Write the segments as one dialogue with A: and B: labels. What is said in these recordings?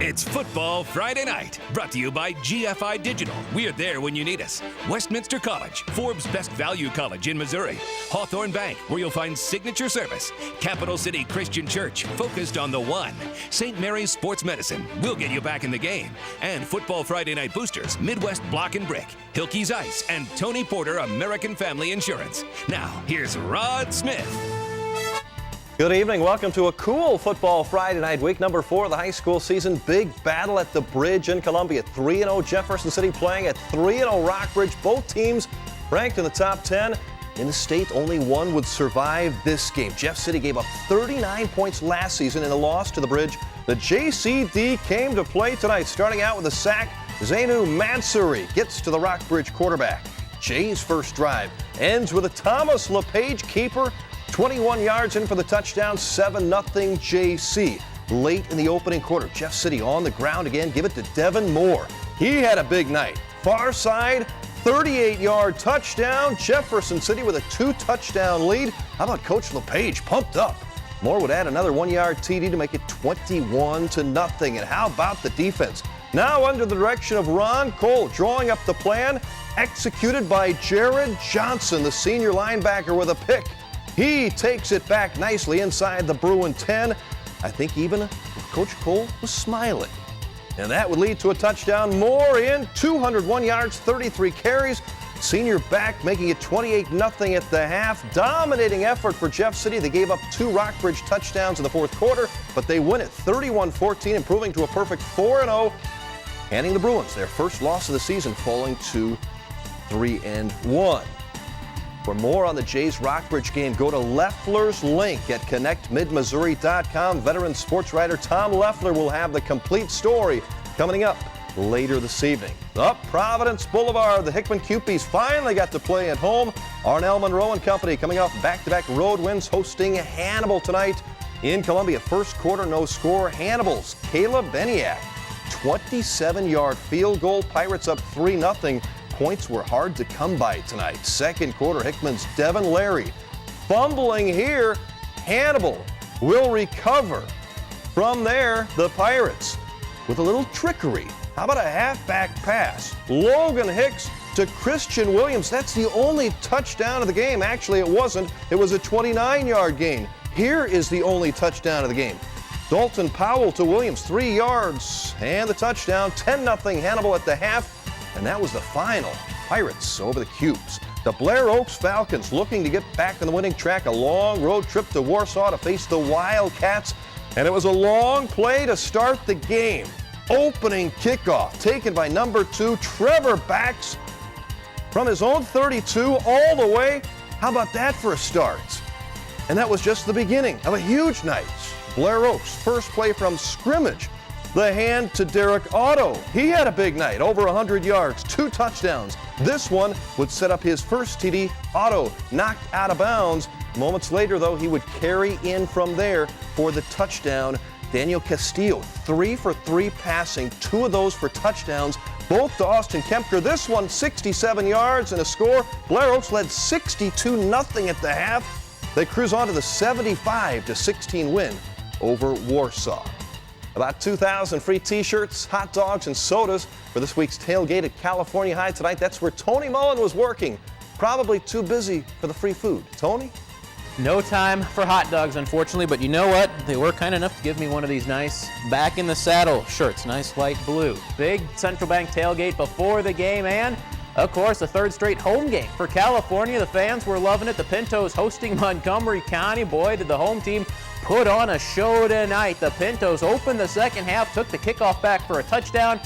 A: It's Football Friday Night, brought to you by GFI Digital. We're there when you need us. Westminster College, Forbes' best value college in Missouri. Hawthorne Bank, where you'll find signature service. Capital City Christian Church, focused on the one. St. Mary's Sports Medicine, we'll get you back in the game. And Football Friday Night boosters, Midwest Block and Brick, Hilke's Ice, and Tony Porter American Family Insurance. Now, here's Rod Smith.
B: Good evening. Welcome to a cool Football Friday Night, week number 4 of the high school season. Big battle at the Bridge in Columbia. 3-0 Jefferson City playing at 3-0 Rockbridge. Both teams ranked in the top 10. In the state, only one would survive this game. Jeff City gave up 39 points last season in a loss to the Bridge. The JCD came to play tonight, starting out with a sack. Zainu Mansuri gets to the Rockbridge quarterback. Jay's first drive ends with a Thomas LePage keeper. 21 yards in for the touchdown, 7-0 JC. Late in the opening quarter, Jeff City on the ground again. Give it to Devin Moore. He had a big night. Far side, 38-yard touchdown. Jefferson City with a 2-touchdown lead. How about Coach LePage pumped up? Moore would add another 1-yard TD to make it 21-0. And how about the defense? Now under the direction of Ron Cole, drawing up the plan, executed by Jared Johnson, the senior linebacker, with a pick. He takes it back nicely inside the Bruin 10. I think even Coach Cole was smiling. And that would lead to a touchdown. Moore in, 201 yards, 33 carries. Senior back making it 28-0 at the half. Dominating effort for Jeff City. They gave up 2 Rockbridge touchdowns in the fourth quarter, but they win it 31-14, improving to a perfect 4-0, handing the Bruins their first loss of the season, falling to 3-1. For more on the Jays Rockbridge game, go to Leffler's link at connectmidmissouri.com. Veteran sports writer Tom Leffler will have the complete story coming up later this evening. Up Providence Boulevard, the Hickman Cupies finally got to play at home. Arnell Monroe and company coming off back-to-back road wins, hosting Hannibal tonight in Columbia. First quarter, no score. Hannibal's Caleb Beniak, 27-yard field goal. Pirates up 3-0. Points were hard to come by tonight. Second quarter, Hickman's Devin Larry fumbling here. Hannibal will recover. From there, the Pirates with a little trickery. How about a halfback pass? Logan Hicks to Christian Williams. That's the only touchdown of the game. Actually, it wasn't. It was a 29-yard gain. Here is the only touchdown of the game. Dalton Powell to Williams, 3 yards, and the touchdown. 10-0 Hannibal at the half. And that was the final. Pirates over the Cubes. The Blair Oaks Falcons looking to get back on the winning track. A long road trip to Warsaw to face the Wildcats. And it was a long play to start the game. Opening kickoff taken by number 2, Trevor Bax, from his own 32 all the way. How about that for a start? And that was just the beginning of a huge night. Blair Oaks, first play from scrimmage. The hand to Derek Otto. He had a big night, over 100 yards, 2 touchdowns. This one would set up his first TD. Otto knocked out of bounds. Moments later, though, he would carry in from there for the touchdown. Daniel Castillo, 3 for 3 passing, 2 of those for touchdowns, both to Austin Kempker. This one, 67 yards and a score. Blair Oaks led 62-0 at the half. They cruise on to the 75-16 win over Warsaw. About 2,000 free T-shirts, hot dogs, and sodas for this week's tailgate at California High tonight. That's where Tony Mullen was working. Probably too busy for the free food. Tony?
C: No time for hot dogs, unfortunately, but you know what? They were kind enough to give me one of these nice back in the saddle shirts, nice light blue. Big Central Bank tailgate before the game, and of course, a third straight home game for California. The fans were loving it. The Pintos hosting Montgomery County. Boy, did the home team put on a show tonight. The Pintos opened the second half, took the kickoff back for a touchdown.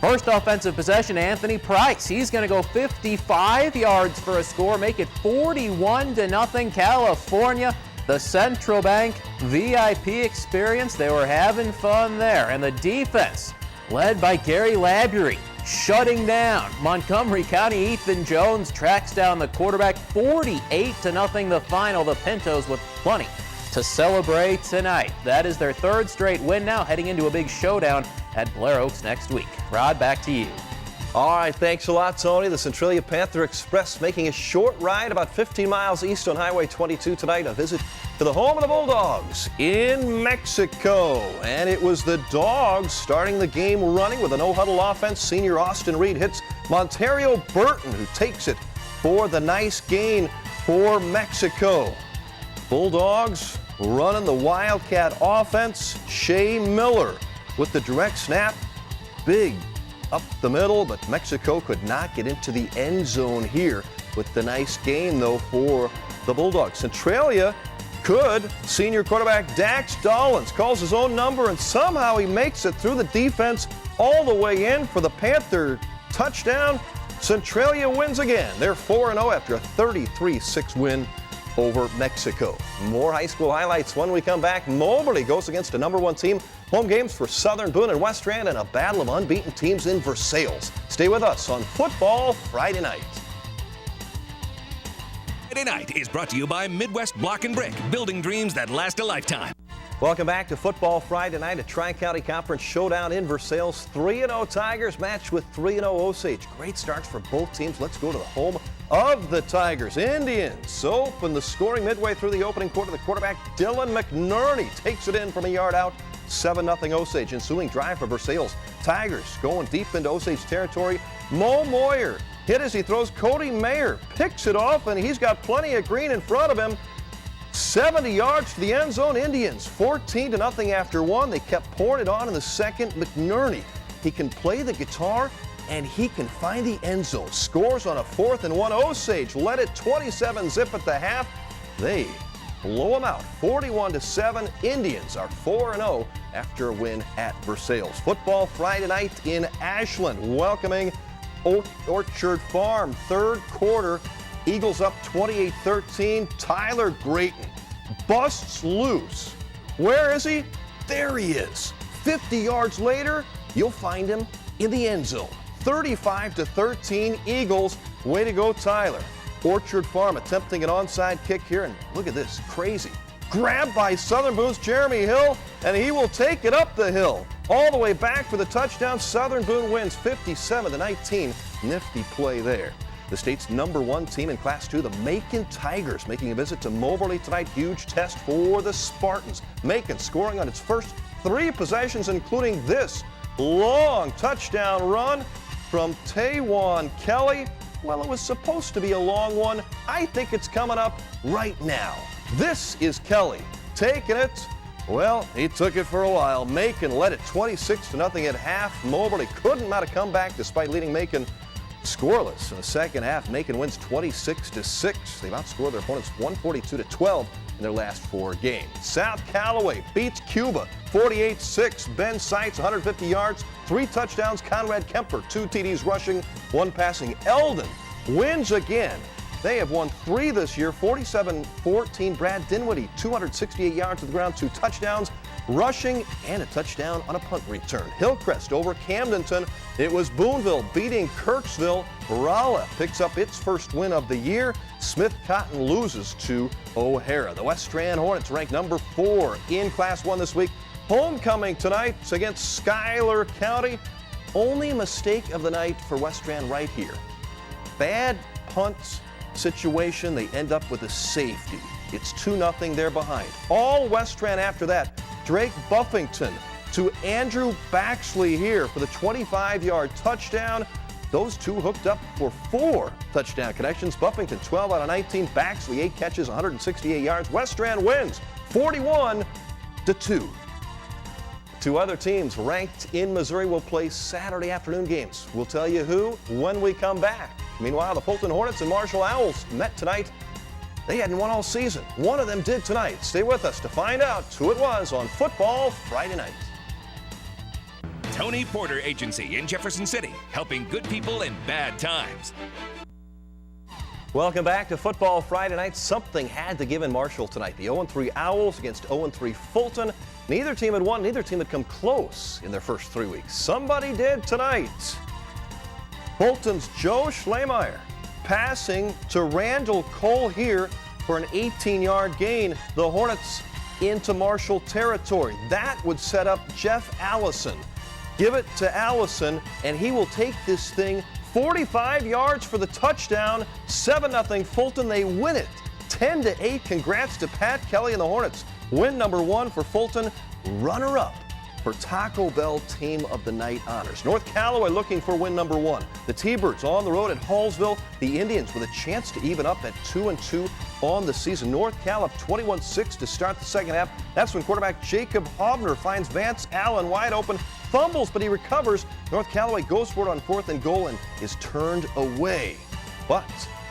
C: First offensive possession, Anthony Price. He's going to go 55 yards for a score, make it 41-0 California. The Central Bank VIP experience, they were having fun there. And the defense, led by Gary Labury, shutting down Montgomery County. Ethan Jones tracks down the quarterback. 48-0 the final. The Pintos with plenty to celebrate tonight. That is their third straight win now, heading into a big showdown at Blair Oaks next week. Rod, back to you.
B: All right, thanks a lot, Tony. The Centralia Panther Express making a short ride about 15 miles east on Highway 22 tonight. A visit to the home of the Bulldogs in Mexico. And it was the Dogs starting the game running with a no-huddle offense. Senior Austin Reed hits Montario Burton, who takes it for the nice gain for Mexico. Bulldogs running the Wildcat offense. Shea Miller with the direct snap. Big up the middle, but Mexico could not get into the end zone here with the nice gain, though, for the Bulldogs. Centralia could. Senior quarterback Dax Dollins calls his own number, and somehow he makes it through the defense all the way in for the Panther touchdown. Centralia wins again. They're 4-0 after a 33-6 win over Mexico. More high school highlights when we come back. Moberly goes against a #1 team. Home games for Southern Boone and Westran, and a battle of unbeaten teams in Versailles. Stay with us on Football Friday Night.
A: Friday Night is brought to you by Midwest Block and Brick, building dreams that last a lifetime.
B: Welcome back to Football Friday Night, a Tri-County Conference showdown in Versailles. 3-0 Tigers matched with 3-0 Osage. Great starts for both teams. Let's go to the home of the Tigers. Indians open the scoring midway through the opening quarter. The quarterback, Dylan McNerney, takes it in from a yard out. 7-0 Osage. Ensuing drive for Versailles. Tigers going deep into Osage territory. Mo Moyer hit as he throws. Cody Mayer picks it off, and he's got plenty of green in front of him. 70 yards to the end zone. Indians 14-0 after one. They kept pouring it on in the second. McNerney, he can play the guitar and he can find the end zone. Scores on a 4th and 1. Osage led it 27-zip at the half. They blow them out 41-7. Indians are 4-0 after a win at Versailles. Football Friday Night in Ashland, welcoming Orchard Farm. Third quarter, Eagles up 28-13. Tyler Grayton busts loose. Where is he? There he is. 50 yards later, you'll find him in the end zone. 35-13 Eagles. Way to go, Tyler. Orchard Farm attempting an onside kick here, and look at this, crazy. Grabbed by Southern Boone's Jeremy Hill, and he will take it up the hill. All the way back for the touchdown. Southern Boone wins 57-19. Nifty play there. The state's #1 team in Class 2, the Macon Tigers, making a visit to Moberly tonight. Huge test for the Spartans. Macon scoring on its first 3 possessions, including this long touchdown run from Taewon Kelly. Well, it was supposed to be a long one. I think it's coming up right now. This is Kelly taking it. Well, he took it for a while. Macon led it 26-0 at half. Moberly couldn't mount a comeback despite leading Macon scoreless in the second half. Macon wins 26-6. They've outscored their opponents 142-12 in their last 4 games. South Callaway beats Cuba 48-6. Ben Seitz 150 yards, 3 touchdowns. Conrad Kemper 2 TDs rushing, 1 passing. Eldon wins again. They have won 3 this year, 47-14. Brad Dinwiddie 268 yards to the ground, 2 touchdowns rushing, and a touchdown on a punt return. Hillcrest over Camdenton. It was Booneville beating Kirksville. Rolla picks up its first win of the year. Smith Cotton loses to O'Hara. The Westran Hornets ranked #4 in Class 1 this week. Homecoming tonight against Schuyler County. Only mistake of the night for Westran right here. Bad punts situation. They end up with a safety. It's 2-0. They're behind. All Westran after that. Drake Buffington to Andrew Baxley here for the 25-yard touchdown. Those two hooked up for 4 touchdown connections. Buffington 12 out of 19. Baxley 8 catches, 168 yards. Westran wins 41-2. 2 other teams ranked in Missouri will play Saturday afternoon games. We'll tell you who when we come back. Meanwhile, the Fulton Hornets and Marshall Owls met tonight. They hadn't won all season. One of them did tonight. Stay with us to find out who it was on Football Friday Night.
A: Tony Porter Agency in Jefferson City, helping good people in bad times.
B: Welcome back to Football Friday Night. Something had to give in Marshall tonight. The 0-3 Owls against 0-3 Fulton. Neither team had won. Neither team had come close in their first 3 weeks. Somebody did tonight. Fulton's Joe Schlemeyer passing to Randall Cole here for an 18-yard gain. The Hornets into Marshall territory. That would set up Jeff Allison give it to Allison, and he will take this thing 45 yards for the touchdown. 7-0 Fulton. They win it 10-8. Congrats to Pat Kelly and the Hornets. Win number 1 for Fulton. Runner-up for Taco Bell Team of the Night honors. North Callaway looking for win number 1. The T-Birds on the road at Hallsville. The Indians with a chance to even up at 2-2 on the season. North Cal up 21-6 to start the second half. That's when quarterback Jacob Hobner finds Vance Allen wide open. Fumbles, but he recovers. North Callaway goes for it on 4th and goal and is turned away. But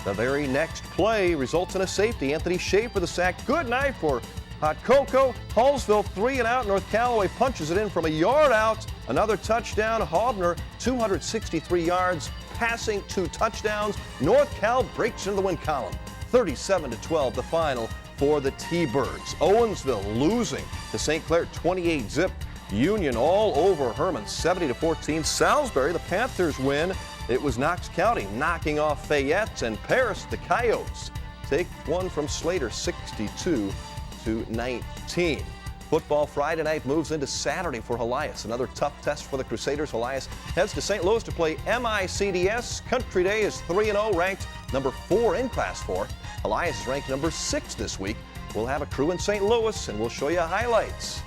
B: the very next play results in a safety. Anthony Schaefer the sack. Good night for Hot Cocoa. Hallsville 3 and out. North Callaway punches it in from a yard out. Another touchdown. Hobner 263 yards, passing 2 touchdowns. North Cal breaks into the win column. 37-12 the final for the T-Birds. Owensville losing to St. Clair 28-zip. Union all over Herman 70-14. Salisbury, the Panthers win. It was Knox County knocking off Fayette, and Paris, the Coyotes, take one from Slater 62-19. Football Friday night moves into Saturday for Elias. Another tough test for the Crusaders. Elias heads to St. Louis to play MICDS. Country Day is 3-0, ranked number 4 in Class 4. Elias is ranked number 6 this week. We'll have a crew in St. Louis, and we'll show you highlights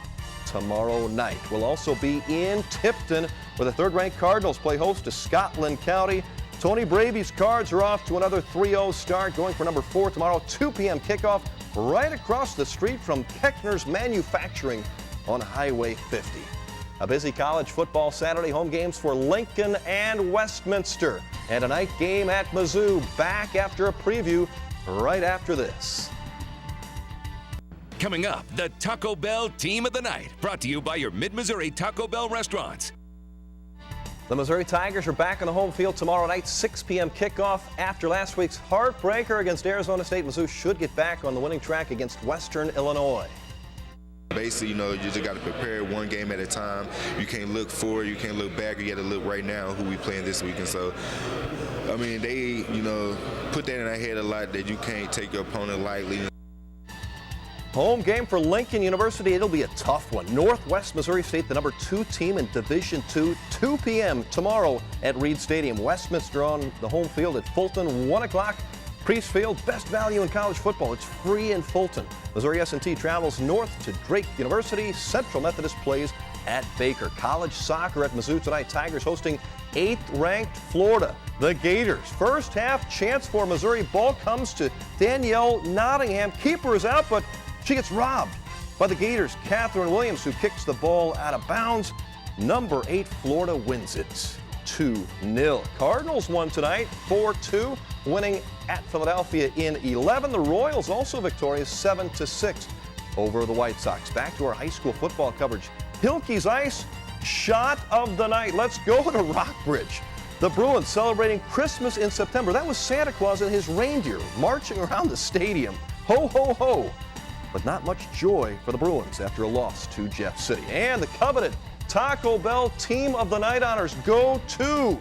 B: tomorrow night. We'll also be in Tipton, where the 3rd-ranked Cardinals play host to Scotland County. Tony Bravy's Cards are off to another 3-0 start, going for number 4 tomorrow. 2 p.m. kickoff right across the street from Keckner's Manufacturing on Highway 50. A busy college football Saturday. Home games for Lincoln and Westminster, and a night game at Mizzou. Back after a preview right after this.
A: Coming up, the Taco Bell Team of the Night, brought to you by your Mid-Missouri Taco Bell restaurants.
B: The Missouri Tigers are back on the home field tomorrow night, 6 p.m. kickoff. After last week's heartbreaker against Arizona State, Mizzou should get back on the winning track against Western Illinois.
D: Basically, you just got to prepare one game at a time. You can't look forward, you can't look back. You got to look right now who we playing this week. And so, I mean, they, put that in our head a lot, that you can't take your opponent lightly.
B: Home game for Lincoln University. It'll be a tough one. Northwest Missouri State, the number 2 team in Division II, 2 p.m. tomorrow at Reed Stadium. Westminster on the home field at Fulton, 1 o'clock. Priestfield, best value in college football. It's free in Fulton. Missouri S&T travels north to Drake University. Central Methodist plays at Baker. College soccer at Mizzou tonight. Tigers hosting 8th-ranked Florida. The Gators. First half chance for Missouri. Ball comes to Danielle Nottingham. Keeper is out, but she gets robbed by the Gators. Catherine Williams, who kicks the ball out of bounds. Number 8 Florida wins it 2-0. Cardinals won tonight 4-2, winning at Philadelphia in 11. The Royals also victorious 7-6 over the White Sox. Back to our high school football coverage. Hilke's Ice, shot of the night. Let's go to Rockbridge. The Bruins celebrating Christmas in September. That was Santa Claus and his reindeer marching around the stadium. Ho, ho, ho. But not much joy for the Bruins after a loss to Jeff City. And the coveted Taco Bell Team of the Night honors go to,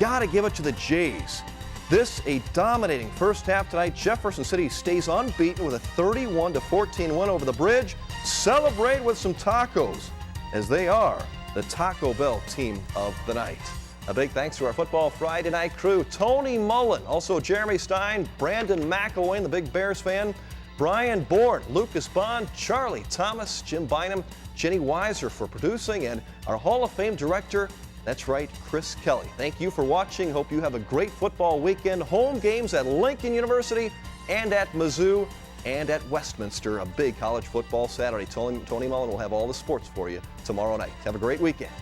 B: gotta give it to the Jays. This a dominating first half tonight. Jefferson City stays unbeaten with a 31-14 win over the Bridge. Celebrate with some tacos, as they are the Taco Bell Team of the Night. A big thanks to our Football Friday Night crew. Tony Mullen, also Jeremy Stein, Brandon McElwain, the big Bears fan, Brian Bourne, Lucas Bond, Charlie Thomas, Jim Bynum, Jenny Weiser for producing, and our Hall of Fame director, that's right, Chris Kelly. Thank you for watching. Hope you have a great football weekend. Home games at Lincoln University and at Mizzou and at Westminster. A big college football Saturday. Tony Mullen will have all the sports for you tomorrow night. Have a great weekend.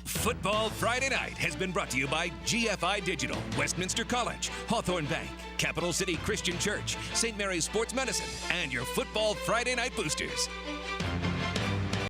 A: Football Friday Night has been brought to you by GFI Digital, Westminster College, Hawthorne Bank, Capital City Christian Church, St. Mary's Sports Medicine, and your Football Friday Night Boosters.